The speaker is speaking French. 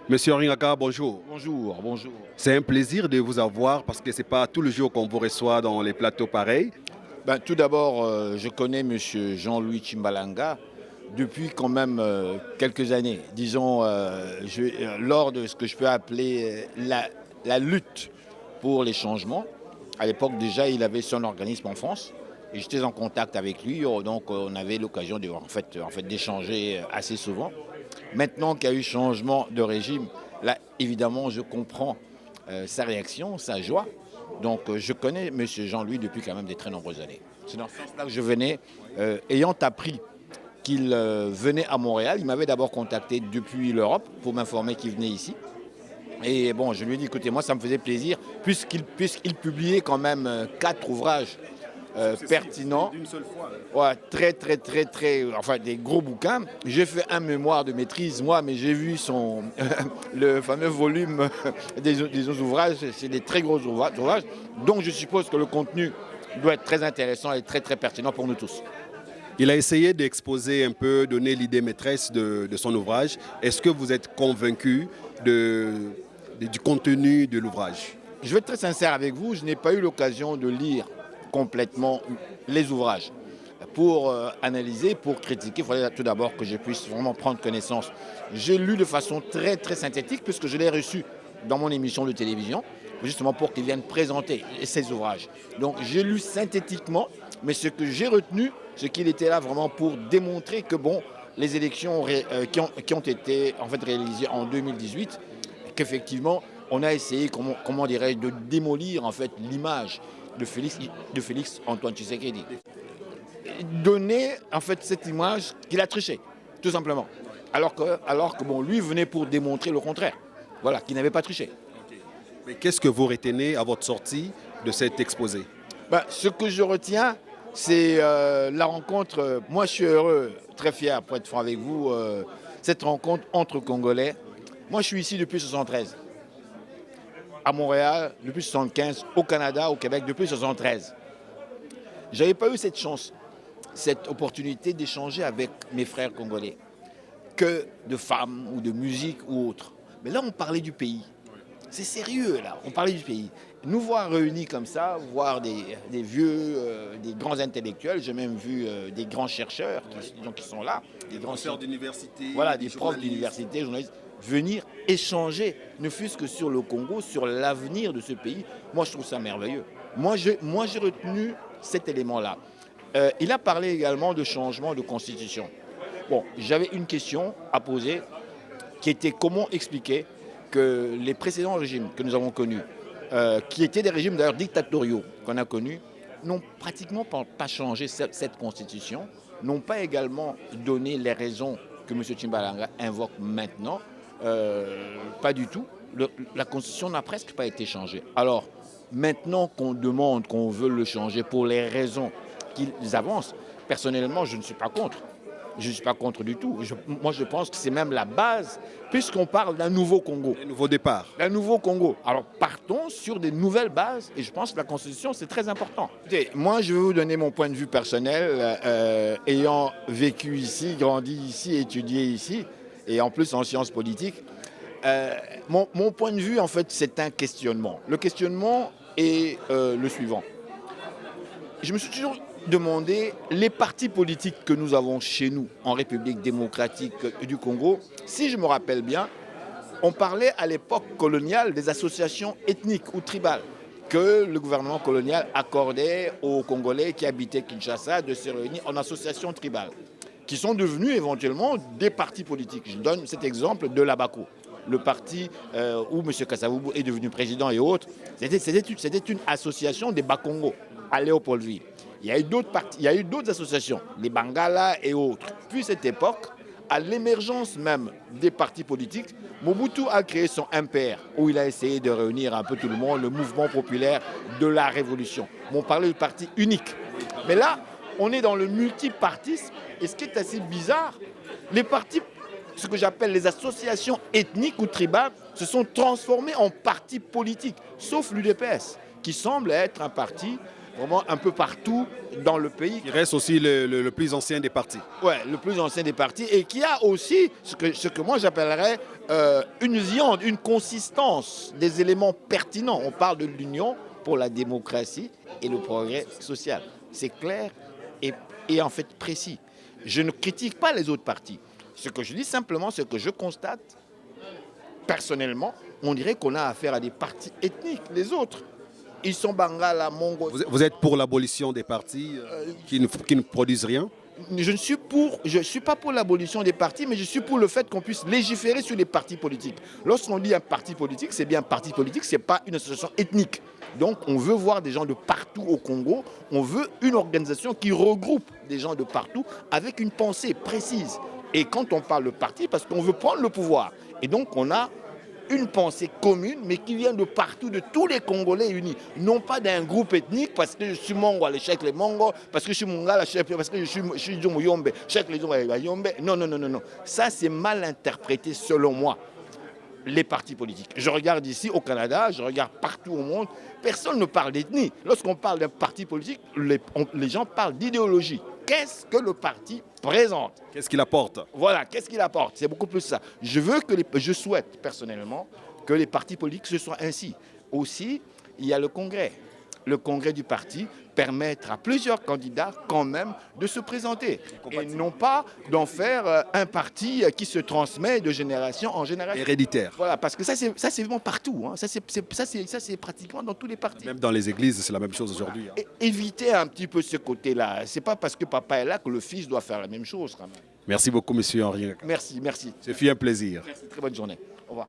Monsieur Ringaka, bonjour. Bonjour, bonjour. C'est un plaisir de vous avoir parce que ce n'est pas tous les jours qu'on vous reçoit dans les plateaux pareils. Tout d'abord, je connais Monsieur Jean-Louis Chimbalanga depuis quand même quelques années. Disons, lors de ce que je peux appeler la lutte pour les changements. À l'époque, déjà, il avait son organisme en France et j'étais en contact avec lui. Donc, on avait l'occasion d'échanger assez souvent. Maintenant qu'il y a eu changement de régime, là, évidemment, je comprends sa réaction, sa joie. Donc, je connais M. Jean-Louis depuis quand même de très nombreuses années. C'est dans ce sens-là que je venais, ayant appris qu'il venait à Montréal. Il m'avait d'abord contacté depuis l'Europe pour m'informer qu'il venait ici. Et bon, je lui ai dit, écoutez, moi, ça me faisait plaisir, puisqu'il publiait quand même 4 ouvrages pertinents. D'une seule fois. Ouais, enfin des gros bouquins. J'ai fait un mémoire de maîtrise, moi, mais j'ai vu le fameux volume des ouvrages. C'est des très gros ouvrages. Donc je suppose que le contenu doit être très intéressant et très pertinent pour nous tous. Il a essayé d'exposer un peu, donner l'idée maîtresse de son ouvrage. Est-ce que vous êtes convaincu du contenu de l'ouvrage? Je vais être très sincère avec vous, je n'ai pas eu l'occasion de lire complètement les ouvrages. Pour analyser, pour critiquer, il fallait tout d'abord que je puisse vraiment prendre connaissance. J'ai lu de façon très synthétique puisque je l'ai reçu dans mon émission de télévision, justement pour qu'il vienne présenter ses ouvrages. Donc j'ai lu synthétiquement, mais ce que j'ai retenu, c'est qu'il était là vraiment pour démontrer que bon, les élections qui ont été en fait réalisées en 2018, qu'effectivement, on a essayé, comment dirais-je, de démolir en fait l'image de Félix Antoine Tshisekedi. Donner en fait cette image qu'il a triché, tout simplement. Alors que bon, lui venait pour démontrer le contraire, voilà, qu'il n'avait pas triché. Mais qu'est-ce que vous retenez à votre sortie de cet exposé? Ce que je retiens, c'est la rencontre. Moi, je suis heureux, très fier, pour être franc avec vous, cette rencontre entre Congolais. Moi, je suis ici depuis 1973. À Montréal, depuis 1975, au Canada, au Québec, depuis 1973. Je n'avais pas eu cette chance, cette opportunité d'échanger avec mes frères congolais, que de femmes ou de musique ou autre. Mais là, on parlait du pays. C'est sérieux, là, on parlait du pays. Nous voir réunis comme ça, voir des vieux, des grands intellectuels, j'ai même vu des grands chercheurs qui sont là, des grands professeurs d'université, voilà, des profs d'université, journalistes, venir échanger, ne fût-ce que sur le Congo, sur l'avenir de ce pays. Moi, je trouve ça merveilleux. Moi, j'ai retenu cet élément-là. Il a parlé également de changement de constitution. Bon, j'avais une question à poser qui était comment expliquer que les précédents régimes que nous avons connus, qui étaient des régimes d'ailleurs dictatoriaux qu'on a connus, n'ont pratiquement pas changé cette constitution, n'ont pas également donné les raisons que M. Chimbalanga invoque maintenant. Pas du tout. La constitution n'a presque pas été changée. Alors, maintenant qu'on demande, qu'on veut le changer pour les raisons qu'ils avancent, personnellement, je ne suis pas contre. Je ne suis pas contre du tout. Moi, je pense que c'est même la base, puisqu'on parle d'un nouveau Congo. Un nouveau départ. Un nouveau Congo. Alors, partons sur des nouvelles bases, et je pense que la Constitution, c'est très important. Écoutez, moi, je vais vous donner mon point de vue personnel, ayant vécu ici, grandi ici, étudié ici, et en plus en sciences politiques. Mon point de vue, en fait, c'est un questionnement. Le questionnement est le suivant. Je me suis toujours demandé, les partis politiques que nous avons chez nous, en République démocratique du Congo, si je me rappelle bien, on parlait à l'époque coloniale des associations ethniques ou tribales que le gouvernement colonial accordait aux Congolais qui habitaient Kinshasa de se réunir en associations tribales, qui sont devenues éventuellement des partis politiques. Je donne cet exemple de l'Abaco, le parti où M. Kasavubu est devenu président et autres. C'était une association des Bakongo à Léopoldville. Il y a eu d'autres partis, il y a eu d'autres associations, les Bangala et autres. Puis cette époque, à l'émergence même des partis politiques, Mobutu a créé son MPR, où il a essayé de réunir un peu tout le monde, le mouvement populaire de la révolution. On parlait de parti unique. Mais là, on est dans le multipartisme. Et ce qui est assez bizarre, les partis, ce que j'appelle les associations ethniques ou tribales, se sont transformés en partis politiques, sauf l'UDPS, qui semble être un parti vraiment un peu partout dans le pays. Il reste aussi le plus ancien des partis. Ouais, le plus ancien des partis et qui a aussi ce que moi j'appellerais une viande, une consistance, des éléments pertinents. On parle de l'union pour la démocratie et le progrès social. C'est clair et en fait précis. Je ne critique pas les autres partis. Ce que je dis simplement, ce que je constate, personnellement, on dirait qu'on a affaire à des partis ethniques, les autres. Ils sont Bangala, Mongo. Vous êtes pour l'abolition des partis qui ne produisent rien? Je ne suis pas pour l'abolition des partis, mais je suis pour le fait qu'on puisse légiférer sur les partis politiques. Lorsqu'on dit un parti politique, c'est bien un parti politique, ce n'est pas une association ethnique. Donc on veut voir des gens de partout au Congo, on veut une organisation qui regroupe des gens de partout avec une pensée précise. Et quand on parle de parti, parce qu'on veut prendre le pouvoir. Et donc on a une pensée commune, mais qui vient de partout, de tous les Congolais unis. Non pas d'un groupe ethnique, parce que je suis Mongo, le chèque les Mongo, parce que je suis Monga, parce que je suis Yombe, chèque les Yombe. Non, non, non, non, non. Ça, c'est mal interprété selon moi. Les partis politiques. Je regarde ici au Canada, je regarde partout au monde, personne ne parle d'ethnie. Lorsqu'on parle d'un parti politique, les gens parlent d'idéologie. Qu'est-ce que le parti présente? Qu'est-ce qu'il apporte? Voilà, qu'est-ce qu'il apporte? C'est beaucoup plus ça. Je souhaite personnellement que les partis politiques ce soit ainsi. Aussi, il y a le congrès. Le congrès du parti permettre à plusieurs candidats quand même de se présenter et non pas d'en faire un parti qui se transmet de génération en génération. Héréditaire. Voilà, parce que ça c'est vraiment partout. Hein. Ça c'est pratiquement dans tous les partis. Même dans les églises, c'est la même chose aujourd'hui. Hein. Éviter un petit peu ce côté-là. C'est pas parce que papa est là que le fils doit faire la même chose quand même. Merci beaucoup, monsieur Henri. Merci, merci. Ce fut un plaisir. Merci, très bonne journée. Au revoir.